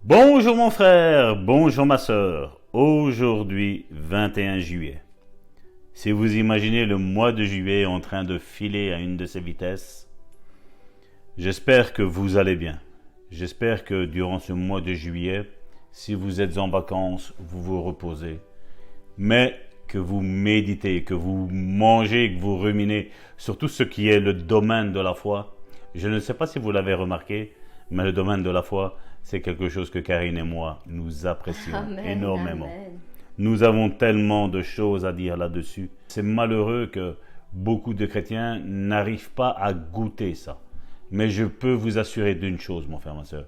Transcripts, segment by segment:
Bonjour mon frère, bonjour ma sœur. Aujourd'hui, 21 juillet. Si vous imaginez le mois de juillet en train de filer à une de ses vitesses, j'espère que vous allez bien. J'espère que durant ce mois de juillet, si vous êtes en vacances, vous vous reposez. Mais que vous méditez, que vous mangez, que vous ruminez sur tout ce qui est le domaine de la foi. Je ne sais pas si vous l'avez remarqué, mais le domaine de la foi, c'est quelque chose que Karine et moi, nous apprécions énormément. Amen. Nous avons tellement de choses à dire là-dessus. C'est malheureux que beaucoup de chrétiens n'arrivent pas à goûter ça. Mais je peux vous assurer d'une chose, mon frère, ma soeur.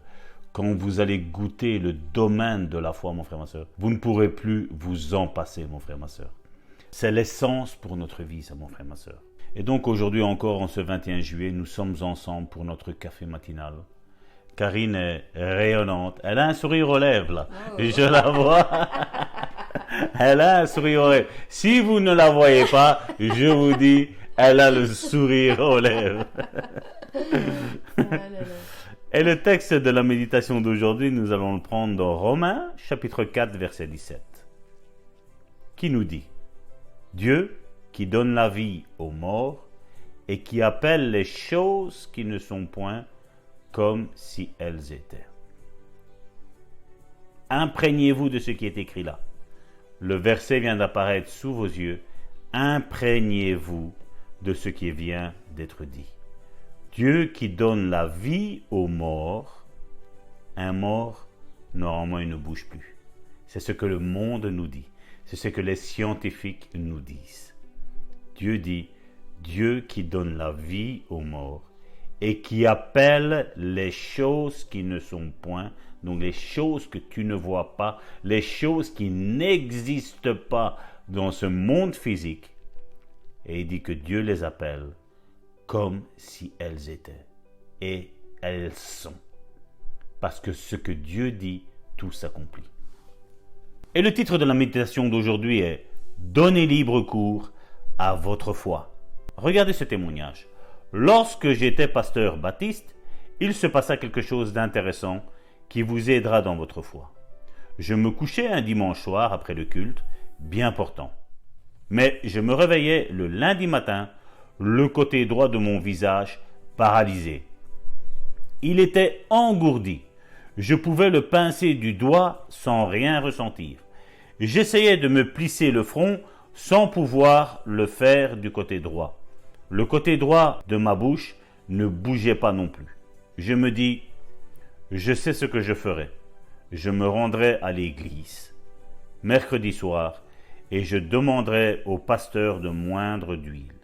Quand vous allez goûter le domaine de la foi, mon frère, ma soeur, vous ne pourrez plus vous en passer, mon frère, ma soeur. C'est l'essence pour notre vie, ça, mon frère, ma soeur. Et donc aujourd'hui encore, en ce 21 juillet, nous sommes ensemble pour notre café matinal. Karine est rayonnante. Elle a un sourire aux lèvres, là. Oh. Je la vois. Elle a un sourire aux lèvres. Si vous ne la voyez pas, je vous dis, elle a le sourire aux lèvres. Ah là là. Et le texte de la méditation d'aujourd'hui, nous allons le prendre dans Romains, chapitre 4, verset 17, qui nous dit « Dieu qui donne la vie aux morts et qui appelle les choses qui ne sont point comme si elles étaient. » Imprégnez-vous de ce qui est écrit là. Le verset vient d'apparaître sous vos yeux. Imprégnez-vous de ce qui vient d'être dit. Dieu qui donne la vie aux morts. Un mort, normalement, il ne bouge plus. C'est ce que le monde nous dit. C'est ce que les scientifiques nous disent. Dieu dit, Dieu qui donne la vie aux morts et qui appelle les choses qui ne sont point, donc les choses que tu ne vois pas, les choses qui n'existent pas dans ce monde physique. Et il dit que Dieu les appelle comme si elles étaient. Et elles sont. Parce que ce que Dieu dit, tout s'accomplit. Et le titre de la méditation d'aujourd'hui est « Donnez libre cours à votre foi ». Regardez ce témoignage. Lorsque j'étais pasteur baptiste, il se passa quelque chose d'intéressant qui vous aidera dans votre foi. Je me couchais un dimanche soir après le culte, bien portant. Mais je me réveillais le lundi matin, le côté droit de mon visage paralysé. Il était engourdi. Je pouvais le pincer du doigt sans rien ressentir. J'essayais de me plisser le front sans pouvoir le faire du côté droit. Le côté droit de ma bouche ne bougeait pas non plus. Je me dis, je sais ce que je ferai. Je me rendrai à l'église mercredi soir et je demanderai au pasteur de moindre d'huile.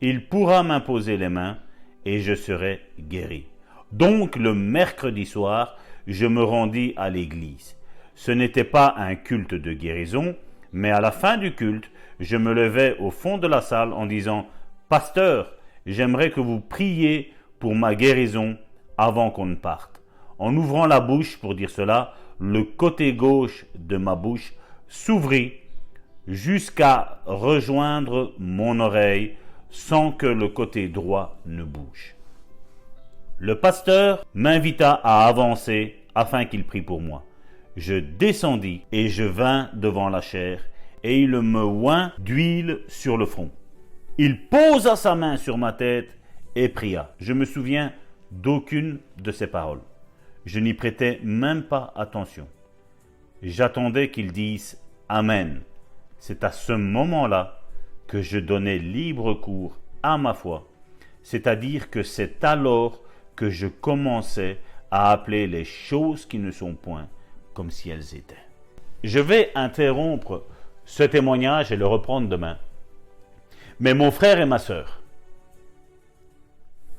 Il pourra m'imposer les mains et je serai guéri. Donc le mercredi soir, je me rendis à l'église. Ce n'était pas un culte de guérison, mais à la fin du culte, je me levai au fond de la salle en disant « Pasteur, j'aimerais que vous priez pour ma guérison avant qu'on ne parte. » En ouvrant la bouche pour dire cela, le côté gauche de ma bouche s'ouvrit jusqu'à rejoindre mon oreille sans que le côté droit ne bouge. Le pasteur m'invita à avancer afin qu'il prie pour moi. Je descendis et je vins devant la chaire et il me oint d'huile sur le front. Il posa sa main sur ma tête et pria. Je me souviens d'aucune de ses paroles. Je n'y prêtais même pas attention. J'attendais qu'il dise « Amen ». C'est à ce moment-là que je donnais libre cours à ma foi. C'est-à-dire que c'est alors que je commençais à appeler les choses qui ne sont point comme si elles étaient. Je vais interrompre ce témoignage et le reprendre demain. Mais mon frère et ma sœur,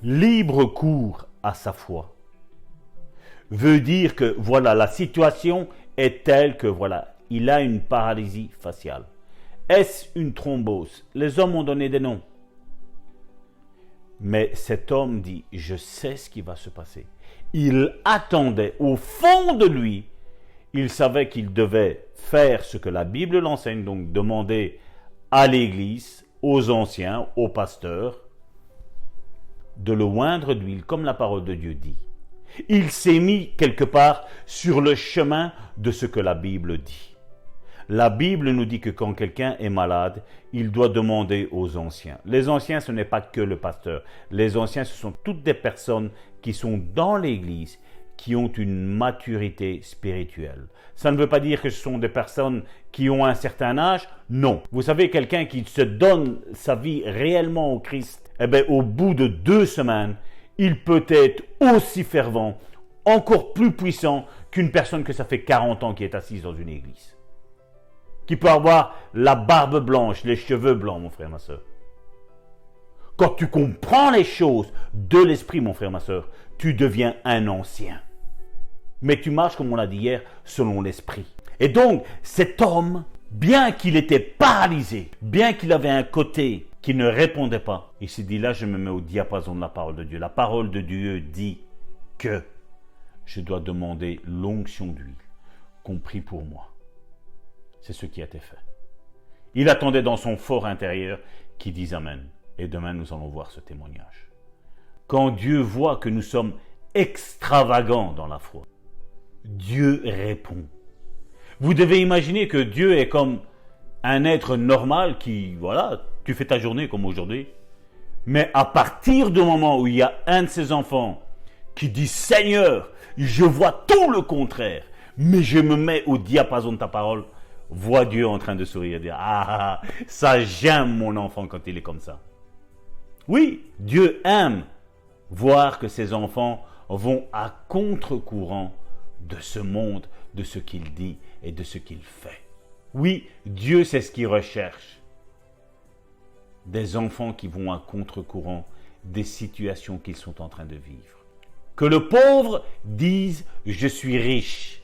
libre cours à sa foi veut dire que voilà, la situation est telle que voilà, il a une paralysie faciale. Est-ce une thrombose? Les hommes ont donné des noms. Mais cet homme dit, je sais ce qui va se passer. Il attendait au fond de lui, il savait qu'il devait faire ce que la Bible l'enseigne, donc demander à l'Église, aux anciens, aux pasteurs, de le oindre d'huile, comme la parole de Dieu dit. Il s'est mis quelque part sur le chemin de ce que la Bible dit. La Bible nous dit que quand quelqu'un est malade, il doit demander aux anciens. Les anciens, ce n'est pas que le pasteur. Les anciens, ce sont toutes des personnes qui sont dans l'Église, qui ont une maturité spirituelle. Ça ne veut pas dire que ce sont des personnes qui ont un certain âge. Non. Vous savez, quelqu'un qui se donne sa vie réellement au Christ, au bout de 2 semaines, il peut être aussi fervent, encore plus puissant qu'une personne que ça fait 40 ans qui est assise dans une église. Qui peut avoir la barbe blanche, les cheveux blancs, mon frère, ma soeur. Quand tu comprends les choses de l'esprit, mon frère, ma soeur, tu deviens un ancien. Mais tu marches, comme on l'a dit hier, selon l'esprit. Et donc, cet homme, bien qu'il était paralysé, bien qu'il avait un côté qui ne répondait pas, il s'est dit, là, je me mets au diapason de la parole de Dieu. La parole de Dieu dit que je dois demander l'onction d'huile, qu'on prie pour moi. C'est ce qui a été fait. Il attendait dans son fort intérieur qui dise Amen. Et demain, nous allons voir ce témoignage. Quand Dieu voit que nous sommes extravagants dans la foi, Dieu répond. Vous devez imaginer que Dieu est comme un être normal qui, voilà, tu fais ta journée comme aujourd'hui. Mais à partir du moment où il y a un de ses enfants qui dit « Seigneur, je vois tout le contraire, mais je me mets au diapason de ta parole », voit Dieu en train de sourire et dire « Ah, ça j'aime mon enfant quand il est comme ça. » Oui, Dieu aime voir que ses enfants vont à contre-courant de ce monde, de ce qu'il dit et de ce qu'il fait. Oui, Dieu c'est ce qu'il recherche. Des enfants qui vont à contre-courant des situations qu'ils sont en train de vivre. Que le pauvre dise « je suis riche ».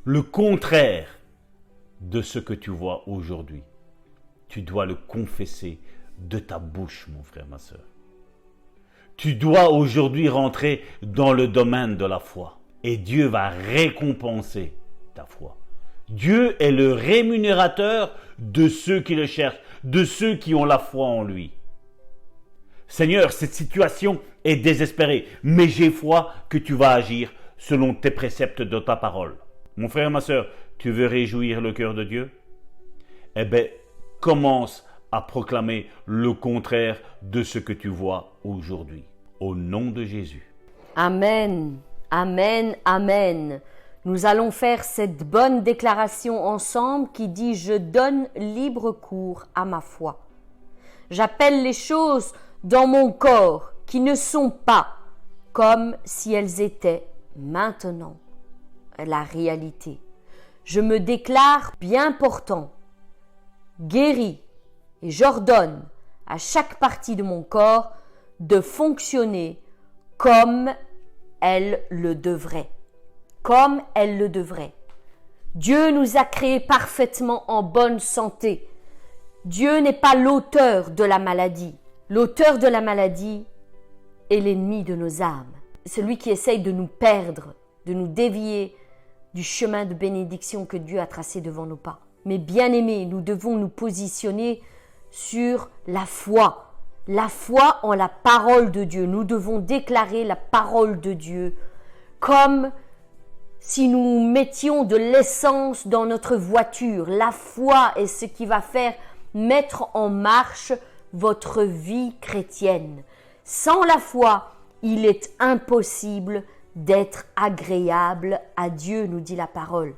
Le contraire de ce que tu vois aujourd'hui, tu dois le confesser de ta bouche, mon frère, ma soeur. Tu dois aujourd'hui rentrer dans le domaine de la foi et Dieu va récompenser ta foi. Dieu est le rémunérateur de ceux qui le cherchent, de ceux qui ont la foi en lui. Seigneur, cette situation est désespérée, mais j'ai foi que tu vas agir selon tes préceptes de ta parole. Mon frère, ma soeur, tu veux réjouir le cœur de Dieu? Eh bien, commence à proclamer le contraire de ce que tu vois aujourd'hui. Au nom de Jésus. Amen, amen, amen. Nous allons faire cette bonne déclaration ensemble qui dit « Je donne libre cours à ma foi. J'appelle les choses dans mon corps qui ne sont pas comme si elles étaient maintenant la réalité. Je me déclare bien portant, guéri, et j'ordonne à chaque partie de mon corps de fonctionner comme elle le devrait. Comme elle le devrait. Dieu nous a créés parfaitement en bonne santé. Dieu n'est pas l'auteur de la maladie. L'auteur de la maladie est l'ennemi de nos âmes. Celui qui essaye de nous perdre, de nous dévier du chemin de bénédiction que Dieu a tracé devant nos pas. Mais bien-aimés, nous devons nous positionner sur la foi en la parole de Dieu. Nous devons déclarer la parole de Dieu comme si nous mettions de l'essence dans notre voiture. La foi est ce qui va faire mettre en marche votre vie chrétienne. Sans la foi, il est impossible d'être agréable à Dieu, nous dit la parole.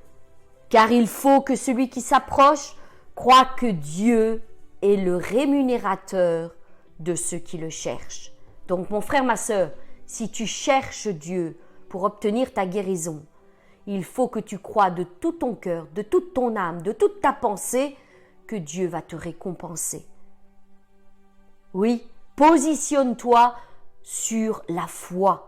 Car il faut que celui qui s'approche croit que Dieu est le rémunérateur de ceux qui le cherchent. Donc mon frère, ma sœur, si tu cherches Dieu pour obtenir ta guérison, il faut que tu crois de tout ton cœur, de toute ton âme, de toute ta pensée, que Dieu va te récompenser. Oui, positionne-toi sur la foi.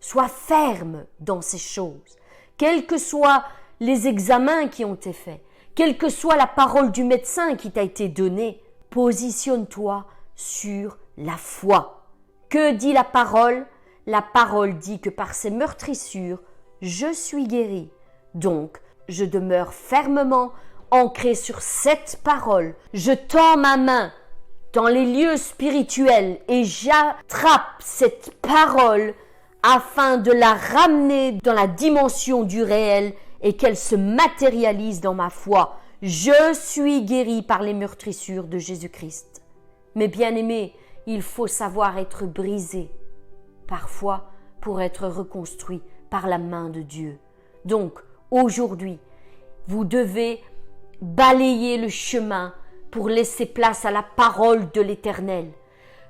Sois ferme dans ces choses. Quels que soient les examens qui ont été faits, quelle que soit la parole du médecin qui t'a été donnée, positionne-toi sur la foi. Que dit la parole? La parole dit que par ses meurtrissures, je suis guéri. Donc, je demeure fermement ancré sur cette parole. Je tends ma main dans les lieux spirituels et j'attrape cette parole afin de la ramener dans la dimension du réel et qu'elle se matérialise dans ma foi. Je suis guéri par les meurtrissures de Jésus-Christ. Mais bien-aimés, il faut savoir être brisé, parfois pour être reconstruit par la main de Dieu. Donc, aujourd'hui, vous devez balayer le chemin pour laisser place à la parole de l'Éternel.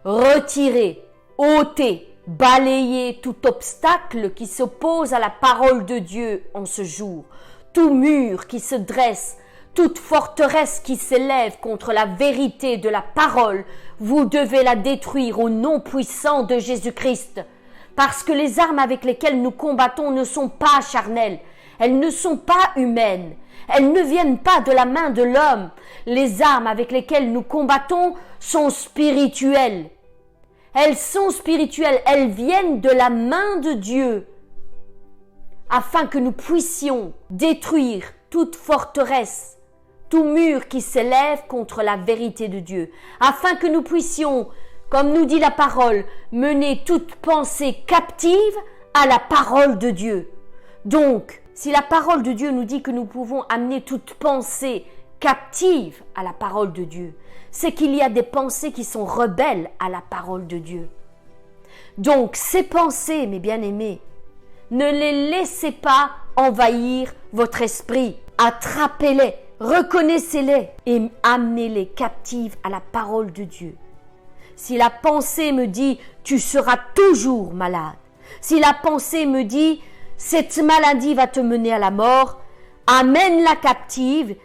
Retirez, ôtez, balayez tout obstacle qui s'oppose à la parole de Dieu en ce jour, tout mur qui se dresse, toute forteresse qui s'élève contre la vérité de la parole, vous devez la détruire au nom puissant de Jésus-Christ. Parce que les armes avec lesquelles nous combattons ne sont pas charnelles, elles ne sont pas humaines, elles ne viennent pas de la main de l'homme. Les armes avec lesquelles nous combattons sont spirituelles. Elles sont spirituelles, elles viennent de la main de Dieu, afin que nous puissions détruire toute forteresse, tout mur qui s'élève contre la vérité de Dieu, afin que nous puissions, comme nous dit la parole, mener toute pensée captive à la parole de Dieu. Donc, si la parole de Dieu nous dit que nous pouvons amener toute pensée captive à la parole de Dieu, c'est qu'il y a des pensées qui sont rebelles à la parole de Dieu. Donc, ces pensées, mes bien-aimés, ne les laissez pas envahir votre esprit. Attrapez-les, reconnaissez-les et amenez-les captives à la parole de Dieu. Si la pensée me dit « tu seras toujours malade », si la pensée me dit « cette maladie va te mener à la mort », amène-la captive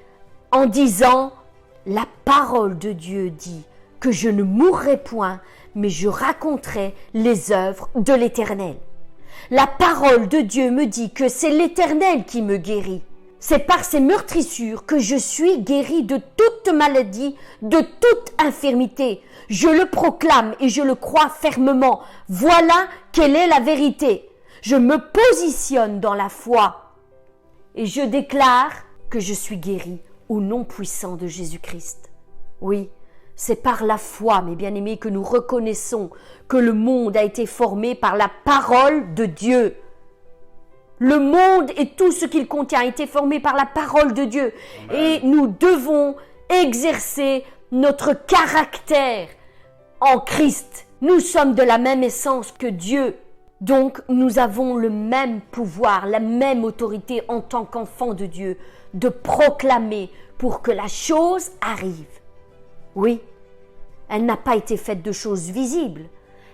en disant « la parole de Dieu dit que je ne mourrai point, mais je raconterai les œuvres de l'Éternel. » La parole de Dieu me dit que c'est l'Éternel qui me guérit. C'est par ces meurtrissures que je suis guéri de toute maladie, de toute infirmité. Je le proclame et je le crois fermement. Voilà quelle est la vérité. Je me positionne dans la foi et je déclare que je suis guéri au nom puissant de Jésus-Christ. Oui, c'est par la foi, mes bien-aimés, que nous reconnaissons que le monde a été formé par la parole de Dieu. Le monde et tout ce qu'il contient a été formé par la parole de Dieu. Amen. Et nous devons exercer notre caractère en Christ. Nous sommes de la même essence que Dieu. Donc nous avons le même pouvoir, la même autorité en tant qu'enfants de Dieu de proclamer pour que la chose arrive. Oui, elle n'a pas été faite de choses visibles,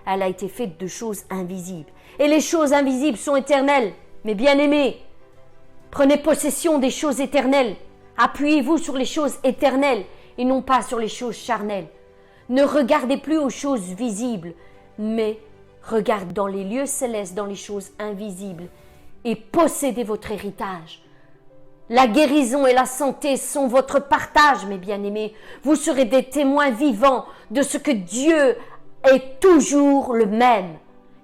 elle a été faite de choses invisibles. Et les choses invisibles sont éternelles. Mes bien-aimés, prenez possession des choses éternelles. Appuyez-vous sur les choses éternelles et non pas sur les choses charnelles. Ne regardez plus aux choses visibles, mais regardez dans les lieux célestes, dans les choses invisibles et possédez votre héritage. La guérison et la santé sont votre partage, mes bien-aimés. Vous serez des témoins vivants de ce que Dieu est toujours le même.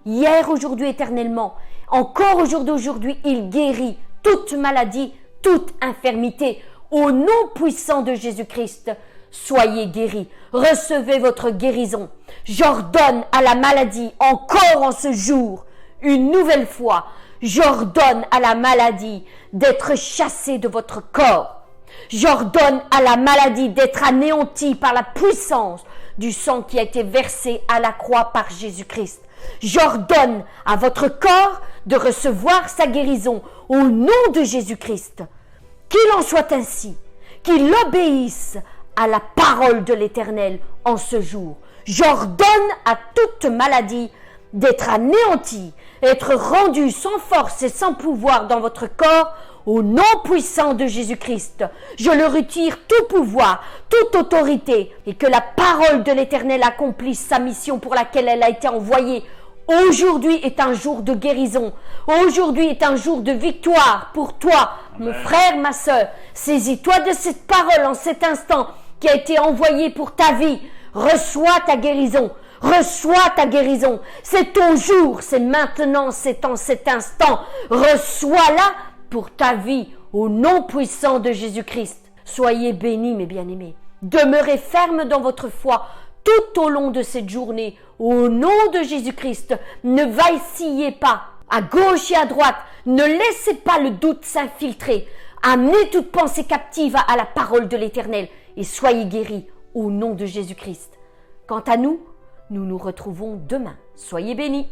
Hier, aujourd'hui, éternellement. Encore au jour d'aujourd'hui, il guérit toute maladie, toute infirmité. Au nom puissant de Jésus-Christ, soyez guéris. Recevez votre guérison. J'ordonne à la maladie, encore en ce jour, une nouvelle fois, j'ordonne à la maladie d'être chassée de votre corps. J'ordonne à la maladie d'être anéantie par la puissance du sang qui a été versé à la croix par Jésus-Christ. J'ordonne à votre corps de recevoir sa guérison au nom de Jésus-Christ. Qu'il en soit ainsi, qu'il obéisse à la parole de l'Éternel en ce jour. J'ordonne à toute maladie d'être anéantie, être rendue sans force et sans pouvoir dans votre corps au nom puissant de Jésus-Christ. Je le retire tout pouvoir, toute autorité et que la parole de l'Éternel accomplisse sa mission pour laquelle elle a été envoyée. Aujourd'hui est un jour de guérison. Aujourd'hui est un jour de victoire pour toi, mon frère, ma sœur. Saisis-toi de cette parole en cet instant qui a été envoyée pour ta vie. Reçois ta guérison. Reçois ta guérison. C'est ton jour, c'est maintenant, c'est en cet instant. Reçois-la pour ta vie au nom puissant de Jésus-Christ. Soyez bénis, mes bien-aimés. Demeurez fermes dans votre foi. tout au long de cette journée. Au nom de Jésus-Christ, ne vacillez pas à gauche et à droite. Ne laissez pas le doute s'infiltrer. Amenez toute pensée captive à la parole de l'Éternel et soyez guéris au nom de Jésus-Christ. Quant à nous, nous nous retrouvons demain. Soyez bénis.